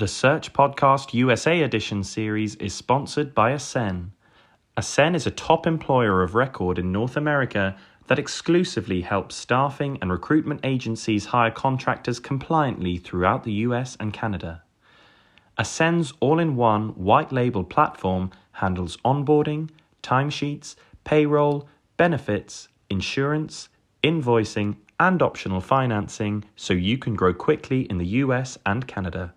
The Search Podcast USA Edition series is sponsored by Ascen. Ascen is a top employer of record in North America that exclusively helps staffing and recruitment agencies hire contractors compliantly throughout the US and Canada. Ascen's all-in-one white-label platform handles onboarding, timesheets, payroll, benefits, insurance, invoicing, and optional financing so you can grow quickly in the US and Canada.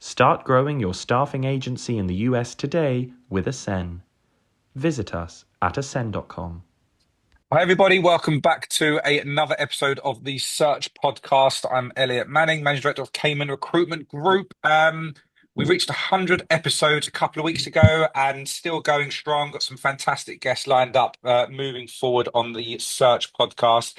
Start growing your staffing agency in the US today with Ascen. Visit us at ascen.com. Hi, everybody. Welcome back to another episode of the Search Podcast. I'm Elliott Manning, Managing Director of Cayman Recruitment Group. We reached 100 episodes a couple of weeks ago and still going strong. Got some fantastic guests lined up moving forward on the Search Podcast.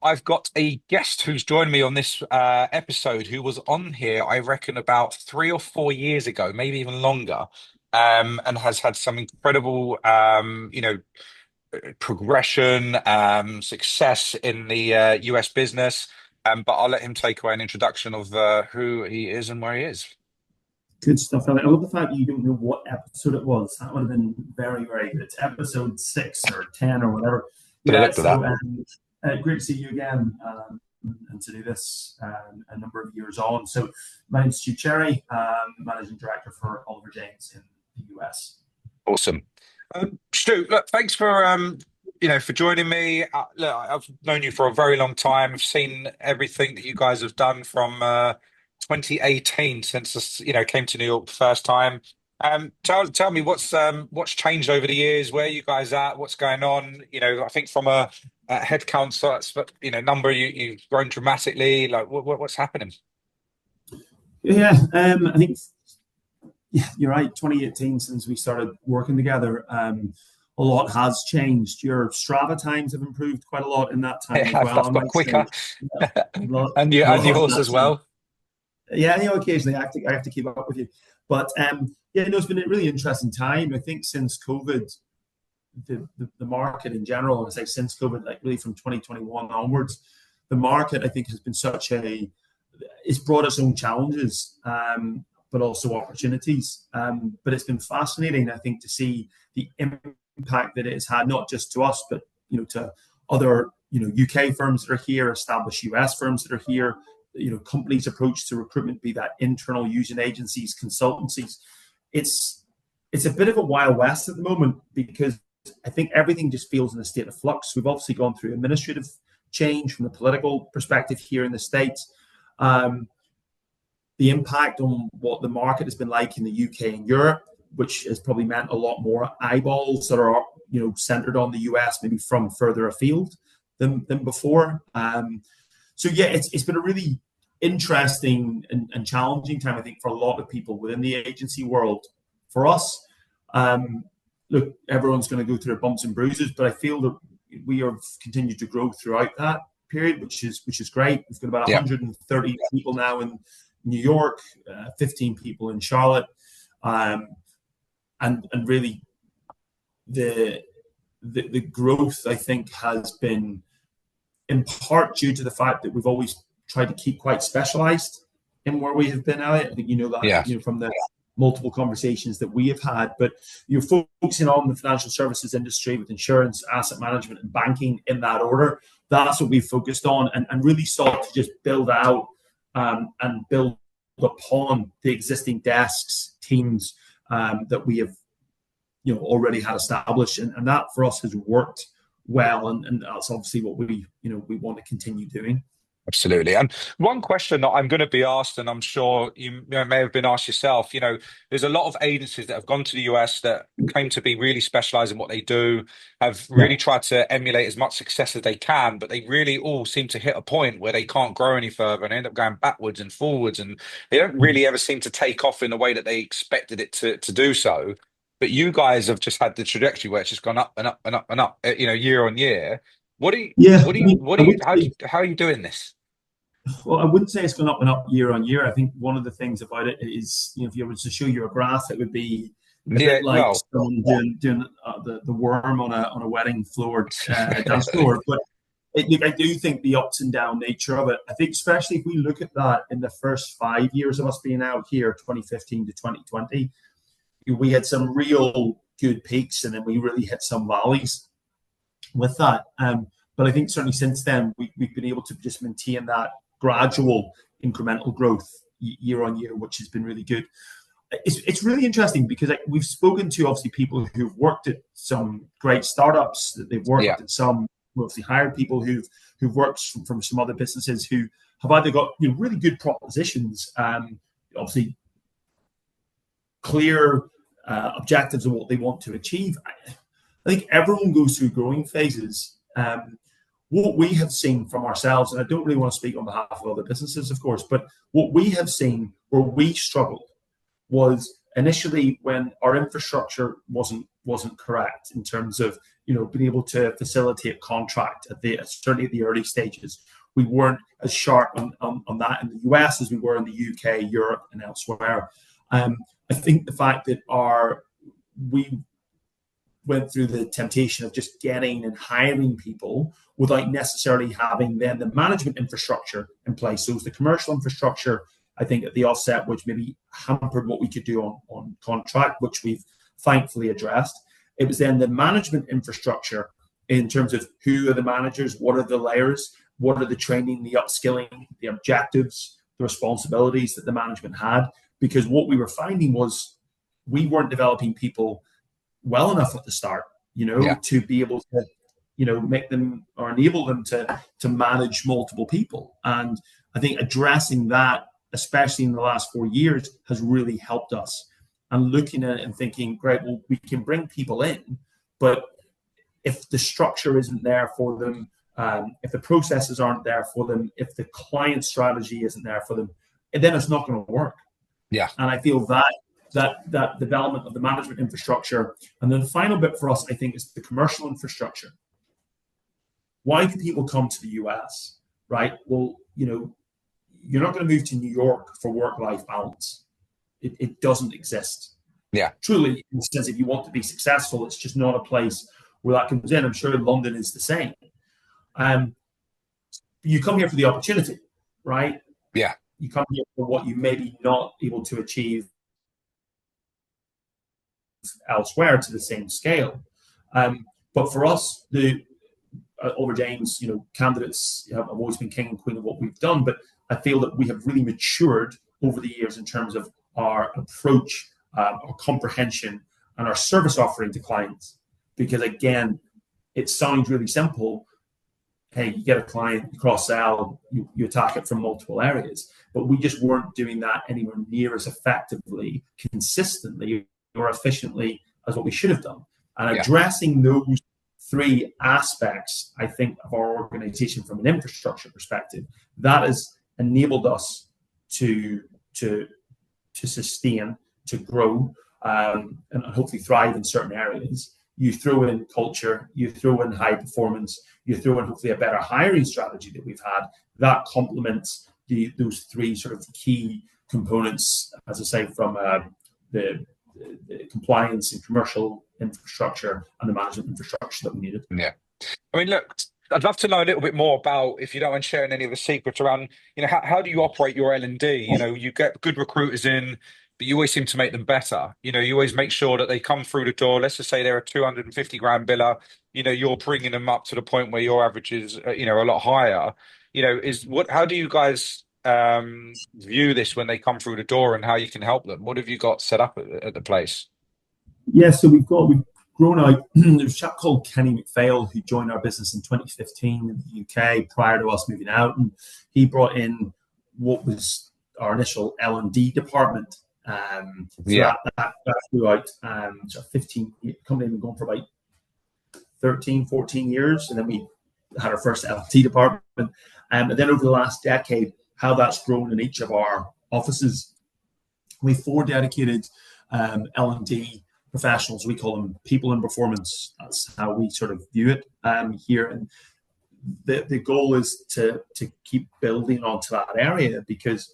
I've got a guest who's joined me on this episode who was on here, I reckon, about 3 or 4 years ago, maybe even longer, and has had some incredible, progression, success in the US business. But I'll let him take away an introduction of who he is and where he is. Good stuff, Elliot. I love the fact that you don't know what episode it was. That would have been very, very good. It's episode 6 or 10 or whatever. Yeah, great to see you again and to do this a number of years on. So my name's Stewart Cherry, Managing Director for Oliver James in the US. Awesome. Stu, look, thanks for joining me. Look, I've known you for a very long time. I've seen everything that you guys have done from 2018 since came to New York the first time. Tell me what's changed over the years. Where are you guys at? What's going on? I think from a headcount, so that's number you've grown dramatically. Like what's happening? Yeah, I think. Yeah, you're right. 2018, since we started working together, a lot has changed. Your Strava times have improved quite a lot in that time as well. I've got quicker. And yours as well. Yeah, occasionally I have to keep up with you. But it's been a really interesting time. I think since COVID, the market in general, and I say since COVID, like really from 2021 onwards, the market I think has been it's brought its own challenges. But also opportunities. But it's been fascinating, I think, to see the impact that it has had, not just to us, but to other UK firms that are here, established US firms that are here. Companies' approach to recruitment, be that internal using agencies, consultancies. It's a bit of a wild west at the moment because I think everything just feels in a state of flux. We've obviously gone through administrative change from the political perspective here in the States. The impact on what the market has been like in the UK and Europe, which has probably meant a lot more eyeballs that are centered on the US, maybe from further afield than before. It's been a really interesting and challenging time, I think, for a lot of people within the agency world. For us, look, everyone's going to go through their bumps and bruises, but I feel that we have continued to grow throughout that period, which is great. We've got about 130 people now in New York, 15 people in Charlotte, and really the growth I think has been in part due to the fact that we've always tried to keep quite specialized in where we have been at. I think that from the multiple conversations that we have had, but you're focusing on the financial services industry with insurance, asset management, and banking in that order. That's what we've focused on, and really sought to just build out. And build upon the existing desks, teams that we have, already had established, and that for us has worked well, and that's obviously what we want to continue doing. Absolutely. And one question that I'm going to be asked, and I'm sure you may have been asked yourself, there's a lot of agencies that have gone to the US that claim to be really specialized in what they do, have really tried to emulate as much success as they can, but they really all seem to hit a point where they can't grow any further and end up going backwards and forwards. And they don't really ever seem to take off in the way that they expected it to do so. But you guys have just had the trajectory where it's just gone up and up and up and up, year on year. How are you doing this? Well, I wouldn't say it's gone up and up year on year. I think one of the things about it is, if you were to show you a graph, it would be a bit like someone doing the worm on a wedding floor, dance floor. But I do think the ups and down nature of it, I think especially if we look at that in the first 5 years of us being out here, 2015 to 2020, we had some real good peaks and then we really hit some valleys with that. But I think certainly since then, we've been able to just maintain that gradual incremental growth year on year, which has been really good. It's really interesting because we've spoken to obviously people who've worked at some great startups, that they've worked at some, obviously hired people who've worked from some other businesses who have either got really good propositions, obviously clear objectives of what they want to achieve. I think everyone goes through growing phases. What we have seen from ourselves, and I don't really want to speak on behalf of other businesses, of course, but what we have seen where we struggled was initially when our infrastructure wasn't correct in terms of being able to facilitate contract certainly at the early stages. We weren't as sharp on that in the US as we were in the UK, Europe, and elsewhere. I think the fact that we went through the temptation of just getting and hiring people without necessarily having then the management infrastructure in place. So it was the commercial infrastructure, I think, at the offset, which maybe hampered what we could do on contract, which we've thankfully addressed. It was then the management infrastructure in terms of who are the managers, what are the layers, what are the training, the upskilling, the objectives, the responsibilities that the management had. Because what we were finding was we weren't developing people well enough at the start, to be able to, make them or enable them to manage multiple people. And I think addressing that, especially in the last 4 years, has really helped us. And looking at it and thinking, great, well, we can bring people in, but if the structure isn't there for them, if the processes aren't there for them, if the client strategy isn't there for them, then it's not going to work. Yeah. And I feel that development of the management infrastructure. And then the final bit for us, I think, is the commercial infrastructure. Why do people come to the US, right? Well, you're not going to move to New York for work-life balance. It doesn't exist. Yeah. Truly, in the sense, if you want to be successful, it's just not a place where that comes in. I'm sure London is the same. You come here for the opportunity, right? Yeah. You come here for what you may be not able to achieve elsewhere to the same scale. But for us, Oliver James, candidates have always been king and queen of what we've done, but I feel that we have really matured over the years in terms of our approach, our comprehension, and our service offering to clients. Because again, it sounds really simple. Hey, you get a client, you cross-sell, you attack it from multiple areas. But we just weren't doing that anywhere near as effectively, consistently, or efficiently as what we should have done. And addressing those three aspects, I think, of our organization from an infrastructure perspective, that has enabled us to sustain, to grow, and hopefully thrive in certain areas. You throw in culture, you throw in high performance, you throw in hopefully a better hiring strategy that we've had, that complements those three sort of key components, as I say, from the compliance and commercial infrastructure and the management infrastructure that we needed. Yeah. I mean, look, I'd love to know a little bit more about, if you don't mind sharing any of the secrets around, how do you operate your L&D? You get good recruiters in, but you always seem to make them better. You always make sure that they come through the door. Let's just say they're a 250 grand biller. You're bringing them up to the point where your average is, a lot higher. How do you guys view this when they come through the door, and how you can help them? What have you got set up at the place? Yeah, so we've grown out. There's a chap called Kenny McPhail who joined our business in 2015 in the UK prior to us moving out, and he brought in what was our initial L&D department. That grew out. So 15 company had been going for about 13, 14 years, and then we had our first L&D department. And then over the last decade, how that's grown in each of our offices. We have 4 dedicated L&D professionals. We call them people in performance. That's how we sort of view it here. And the goal is to keep building onto that area, because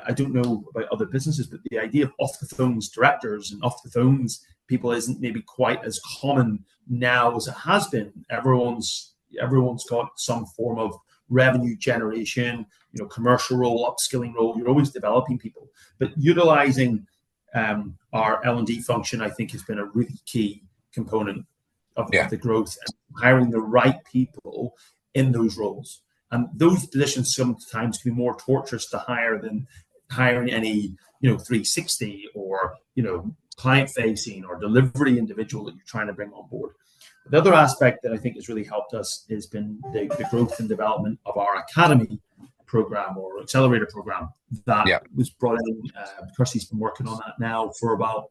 I don't know about other businesses, but the idea of off the phones directors and off the phones people isn't maybe quite as common now as it has been. Everyone's everyone's got some form of revenue generation, commercial role, upskilling role. You're always developing people, but utilizing our L&D function, I think, has been a really key component of the growth, and hiring the right people in those roles. And those positions sometimes can be more torturous to hire than hiring any 360 or client facing or delivery individual that you're trying to bring on board. The other aspect that I think has really helped us has been the growth and development of our academy program or accelerator program that was brought in. Kirsty's been working on that now for about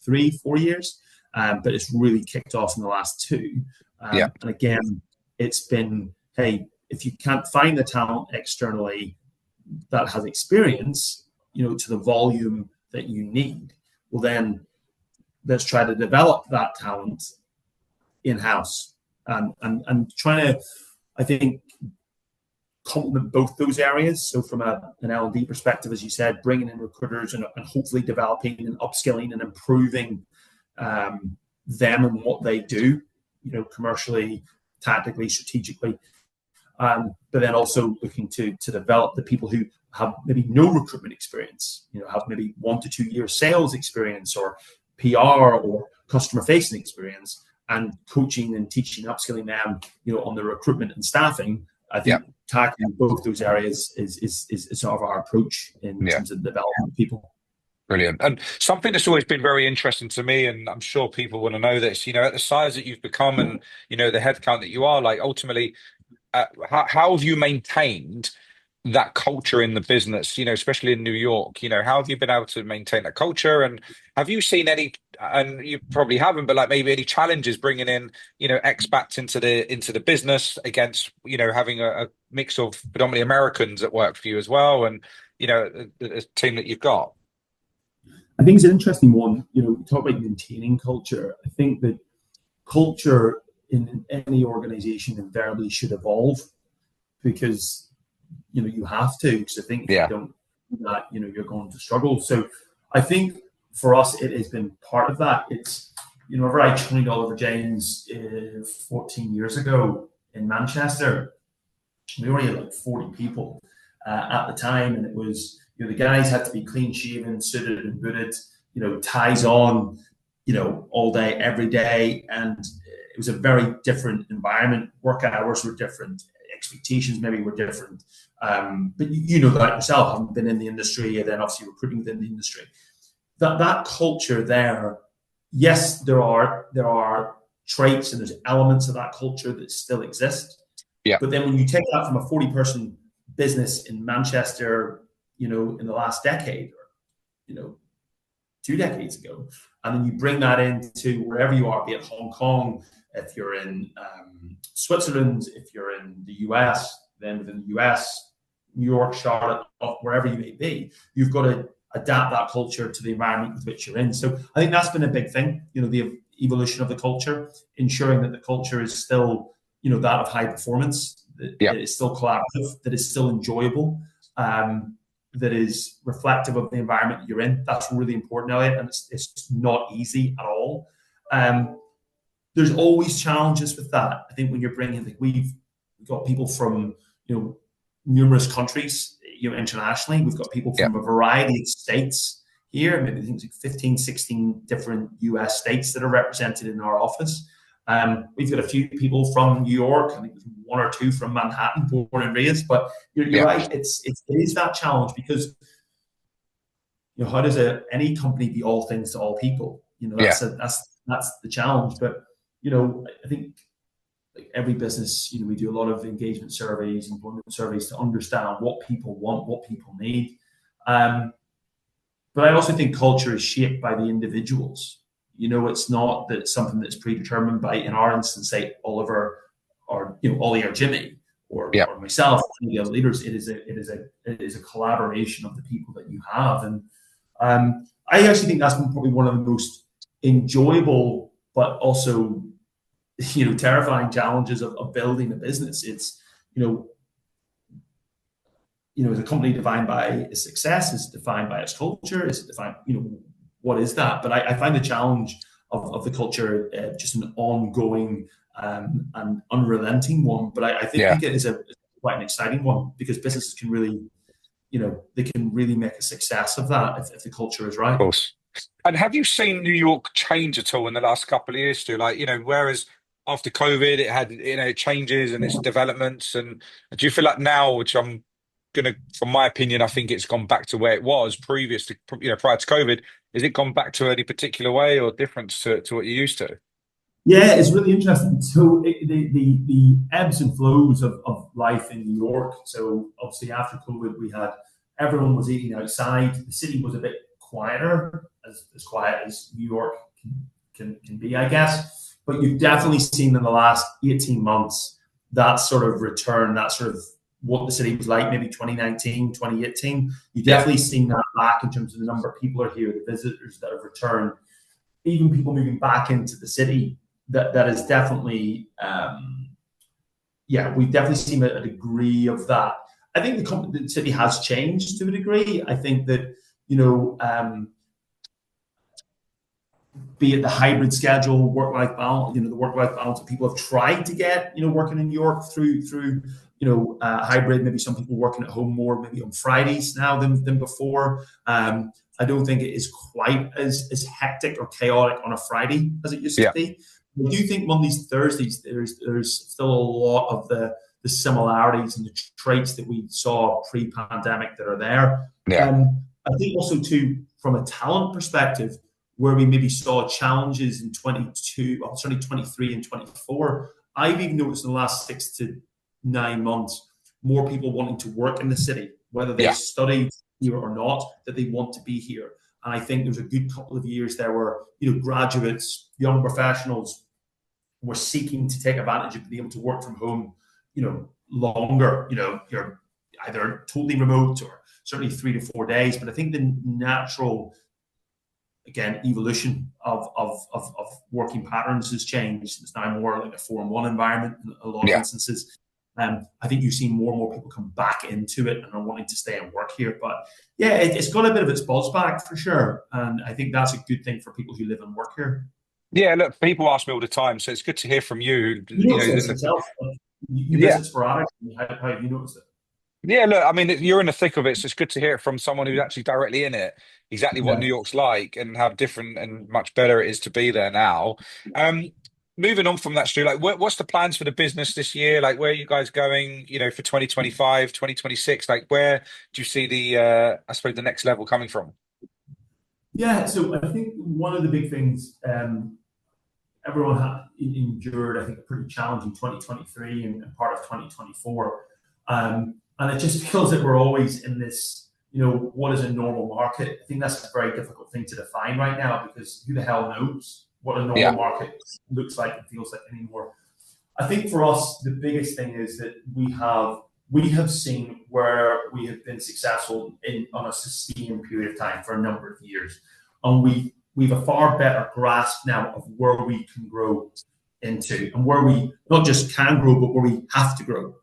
3-4 years, but it's really kicked off in the last 2. And again, it's been, hey, if you can't find the talent externally that has experience, to the volume that you need, well, then let's try to develop that talent in-house and trying to, I think, complement both those areas. So from an L&D perspective, as you said, bringing in recruiters and hopefully developing and upskilling and improving them and what they do, commercially, tactically, strategically. But then also looking to develop the people who have maybe no recruitment experience, have maybe 1 to 2 years sales experience or PR or customer facing experience, and coaching and teaching, upskilling them, on the recruitment and staffing. I think tackling both those areas is sort of our approach in terms of developing people. Brilliant. And something that's always been very interesting to me, and I'm sure people want to know this, at the size that you've become and, the headcount that you are, like, ultimately, how have you maintained that culture in the business, especially in New York? How have you been able to maintain that culture? And have you seen any, and you probably haven't, but like maybe any challenges bringing in, expats into the business against, having a mix of predominantly Americans at work for you as well, and, the team that you've got? I think it's an interesting one. We talk about maintaining culture. I think that culture in any organization invariably should evolve, because you have to, because I think if you don't do that, you're going to struggle. So I think for us, it has been part of that. It's, whenever I joined Oliver James 14 years ago in Manchester, we only had like 40 people at the time, and it was, the guys had to be clean shaven, suited and booted, ties on, all day, every day, and it was a very different environment. Work hours were different, expectations maybe were different. But you know that yourself, having been in the industry and then obviously recruiting within the industry. That culture there, yes, there are traits and there's elements of that culture that still exist. Yeah. But then when you take that from a 40-person business in Manchester, in the last decade, or 2 decades ago, and then you bring that into wherever you are, be it Hong Kong, if you're in Switzerland, if you're in the US, then within the US, New York, Charlotte, wherever you may be, you've got to adapt that culture to the environment with which you're in. So I think that's been a big thing, the evolution of the culture, ensuring that the culture is still, that of high performance, that it is still collaborative, that is still enjoyable, that is reflective of the environment that you're in. That's really important, Elliott, and it's not easy at all. There's always challenges with that. I think when you're bringing, like, we've got people from, numerous countries, internationally. We've got people from a variety of states here, maybe things like 15, 16 different US states that are represented in our office. We've got a few people from New York, I think 1 or 2 from Manhattan, born and raised, but you're right, it is that challenge, because how does any company be all things to all people? That's the challenge. But I think, like every business, we do a lot of engagement surveys, employment surveys to understand what people want, what people need. But I also think culture is shaped by the individuals. It's not that it's something that's predetermined by, in our instance, say Oliver or Ollie or Jimmy or myself, the other leaders. It is a collaboration of the people that you have, and I actually think that's been probably one of the most enjoyable, but also terrifying challenges of building a business. It's is a company defined by its success? Is it defined by its culture? Is it defined, what is that? But I find the challenge of the culture just an ongoing and unrelenting one. But I think Yeah, it is quite an exciting one, because businesses can really, they can really make a success of that if the culture is of right. course. And have you seen New York change at all in the last couple of years, Stu? Like, whereas after COVID, it had, changes and its developments. And do you feel like now, which from my opinion, I think it's gone back to where it was previous to, prior to COVID. Has it gone back to any particular way or difference to what you used to? Yeah, it's really interesting. So the ebbs and flows of life in New York. So obviously after COVID, we had everyone was eating outside. The city was a bit quieter, as quiet as New York can be, I guess. But you've definitely seen in the last 18 months that sort of return, that sort of what the city was like, maybe 2019, 2018. You've Yeah, definitely seen that back in terms of the number of people are here, the visitors that have returned, even people moving back into the city. That is definitely, yeah, we've definitely seen a degree of that. I think the city has changed to a degree. I think that, be it the hybrid schedule, work-life balance, the work-life balance that people have tried to get, working in New York through hybrid. Maybe some people working at home more, maybe on Fridays now than before. I don't think it is quite as hectic or chaotic on a Friday as it used to yeah, be. I do think Mondays, Thursdays, there's still a lot of the similarities and the traits that we saw pre-pandemic that are there. yeah, I think also too, from a talent perspective, where we maybe saw challenges in 22, well, certainly 23 and 24, I've even noticed in the last 6 to 9 months, more people wanting to work in the city, whether they yeah, studied here or not, that they want to be here. And I think there's a good couple of years there where, graduates, young professionals were seeking to take advantage of being able to work from home, longer. You're either totally remote or certainly 3 to 4 days. But I think the natural, again, evolution of working patterns has changed. It's now more like a 4-in-1 environment in a lot of yeah. instances. I think you've seen more and more people come back into it and are wanting to stay and work here. But yeah, it's got a bit of its buzz back for sure. And I think that's a good thing for people who live and work here. Yeah, look, people ask me all the time, so it's good to hear from you. You notice this yourself. You Yeah, visit sporadically. How have you noticed it? yeah. Look, I mean, you're in the thick of it, so it's good to hear it from someone who's actually directly in it, exactly what New Yeah. York's like and how different and much better it is to be there now. Um, Moving on from that, Stu, like, what's the plans for the business this year? Like, where are you guys going? For 2025, 2026. Like, where do you see I suppose, the next level coming from? Yeah, so I think one of the big things, everyone had endured, I think, a pretty challenging 2023 and part of 2024. And it just feels that we're always in this, what is a normal market? I think that's a very difficult thing to define right now, because who the hell knows what a normal Yeah, market looks like and feels like anymore. I think for us, the biggest thing is that we have seen where we have been successful on a sustained period of time for a number of years, and we've a far better grasp now of where we can grow into, and where we not just can grow, but where we have to grow.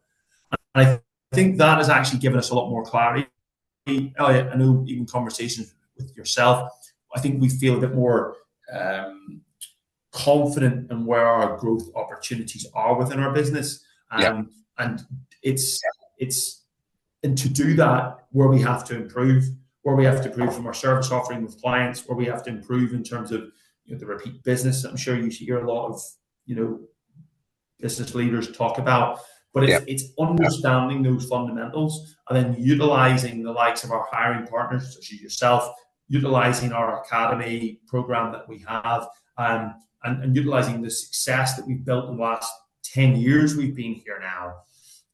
And I think that has actually given us a lot more clarity. Elliott, I know even conversations with yourself, I think we feel a bit more confident in where our growth opportunities are within our business. yeah, And it's and to do that, where we have to improve, from our service offering with clients, where we have to improve in terms of the repeat business. I'm sure you hear a lot of business leaders talk about, but yeah, it's understanding those fundamentals and then utilizing the likes of our hiring partners, such as yourself, utilizing our academy program that we have, and utilizing the success that we've built in the last 10 years we've been here now,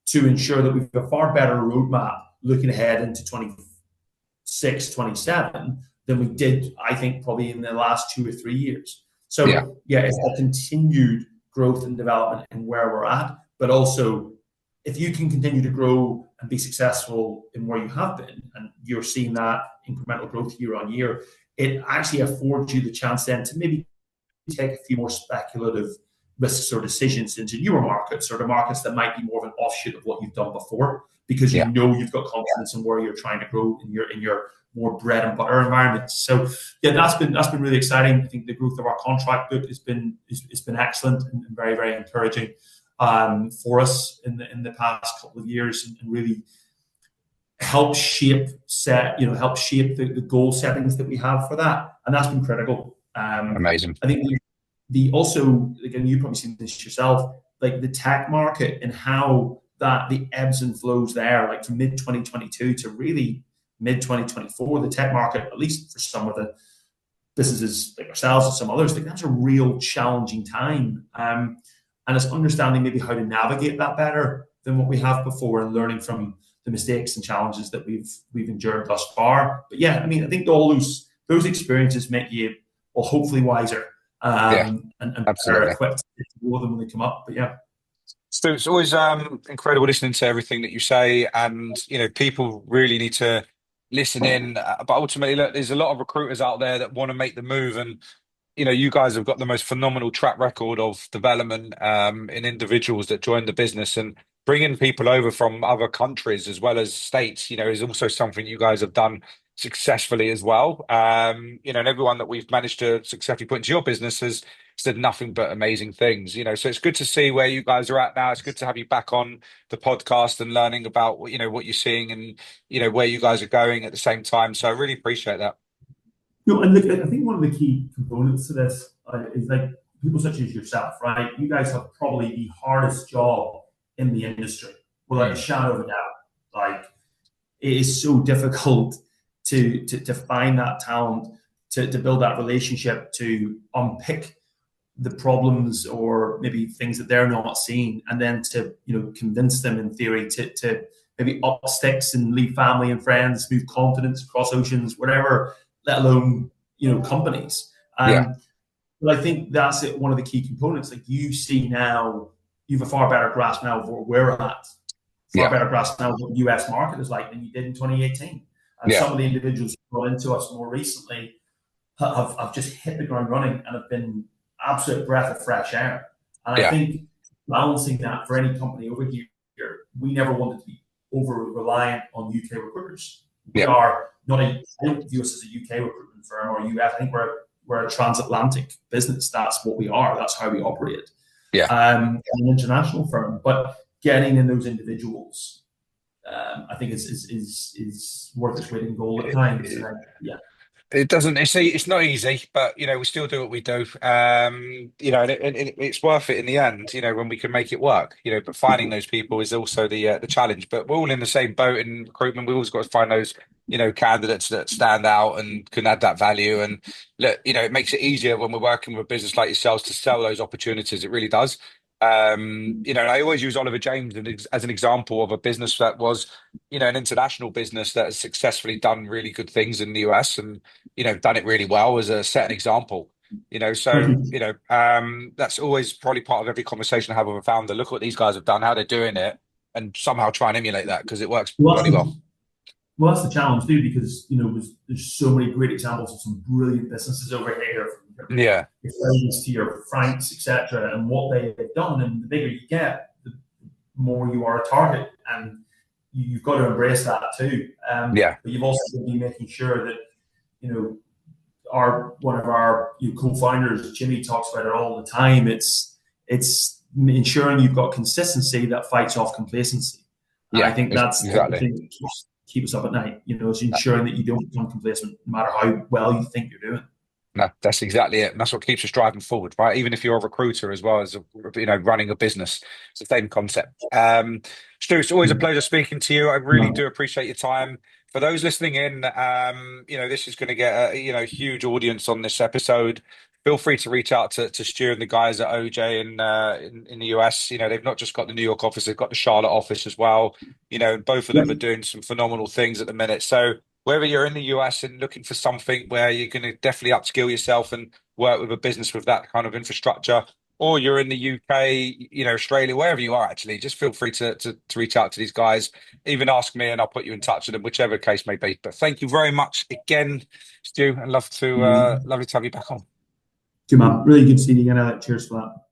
to ensure that we've got a far better roadmap looking ahead into 26, 27 than we did, I think, probably in the last 2 or 3 years. yeah, So yeah, it's a continued growth and development in where we're at, but also if you can continue to grow and be successful in where you have been, and you're seeing that incremental growth year on year, it actually affords you the chance then to maybe take a few more speculative risks or decisions into newer markets, or the markets that might be more of an offshoot of what you've done before, because yeah, you've got confidence in where you're trying to grow in your more bread and butter environments. So yeah, that's been really exciting. I think the growth of our contract book has been excellent and very, very encouraging for us in the past couple of years, and really help shape the goal settings that we have for that, and that's been critical. Amazing. I think the also, again, you've probably seen this yourself, like the tech market and how that the ebbs and flows there, like from mid 2022 to really mid 2024, the tech market, at least for some of the businesses like ourselves and some others, like that's a real challenging time. And it's understanding maybe how to navigate that better than what we have before, and learning from the mistakes and challenges that we've endured thus far. But yeah, I mean, I think all those experiences make you, well, hopefully wiser and better equipped to deal with them when they come up. But yeah. So it's always incredible listening to everything that you say, and people really need to listen in. But ultimately, look, there's a lot of recruiters out there that want to make the move, and you guys have got the most phenomenal track record of development in individuals that join the business, and bringing people over from other countries as well as states, is also something you guys have done successfully as well. And everyone that we've managed to successfully put into your business has said nothing but amazing things. So it's good to see where you guys are at now. It's good to have you back on the podcast and learning about what you're seeing and where you guys are going at the same time. So I really appreciate that. No, and look, I think one of the key components to this is like people such as yourself, right? You guys have probably the hardest job in the industry, without a shadow of a doubt. Like, it is so difficult to find that talent, to build that relationship, to unpick the problems or maybe things that they're not seeing, and then to convince them in theory to maybe up sticks and leave family and friends, move continents, across oceans, whatever, let alone companies. But I think that's one of the key components. Like, you see now, you have a far better grasp now of where we're at, better grasp now of what the US market is like than you did in 2018. And some of the individuals who got into us more recently have just hit the ground running and have been absolute breath of fresh air. And I think balancing that for any company over here, we never wanted to be over reliant on UK recruiters. We are not I don't view us as a UK recruitment firm or US. I think we're a transatlantic business. That's what we are. That's how we operate. An international firm, but getting in those individuals, I think is worth its weight in gold at times. It doesn't. It's not easy, but we still do what we do. And it's worth it in the end. When we can make it work. But finding those people is also the challenge. But we're all in the same boat in recruitment. We've always got to find those candidates that stand out and can add that value. And look, it makes it easier when we're working with a business like yourselves to sell those opportunities. It really does. I always use Oliver James as an example of a business that was, an international business that has successfully done really good things in the US and, done it really well as a set an example. That's always probably part of every conversation I have with a founder. Look what these guys have done, how they're doing it, and somehow try and emulate that because it works bloody well. Well, that's the challenge too, because there's so many great examples of some brilliant businesses over here. From your friends to your Franks, etc., and what they have done. And the bigger you get, the more you are a target, and you've got to embrace that too. But you've also got to be making sure that one of our co-founders, Jimmy, talks about it all the time. It's ensuring you've got consistency that fights off complacency. And I think that's the thing that keep us up at night. It's ensuring that you don't become complacent, no matter how well you think you're doing. No, that's exactly it. And that's what keeps us driving forward, right? Even if you're a recruiter as well as running a business, it's the same concept. Stu, it's always a pleasure speaking to you. I really do appreciate your time. For those listening in, this is going to get a huge audience on this episode. Feel free to reach out to Stu and the guys at OJ in the US. They've not just got the New York office, they've got the Charlotte office as well. Both of them are doing some phenomenal things at the minute. So whether you're in the US and looking for something where you're going to definitely upskill yourself and work with a business with that kind of infrastructure, or you're in the UK, Australia, wherever you are, actually, just feel free to reach out to these guys. Even ask me and I'll put you in touch with them, whichever case may be. But thank you very much again, Stu, and lovely to have you back on. Good man. Really good seeing you again. Cheers for that.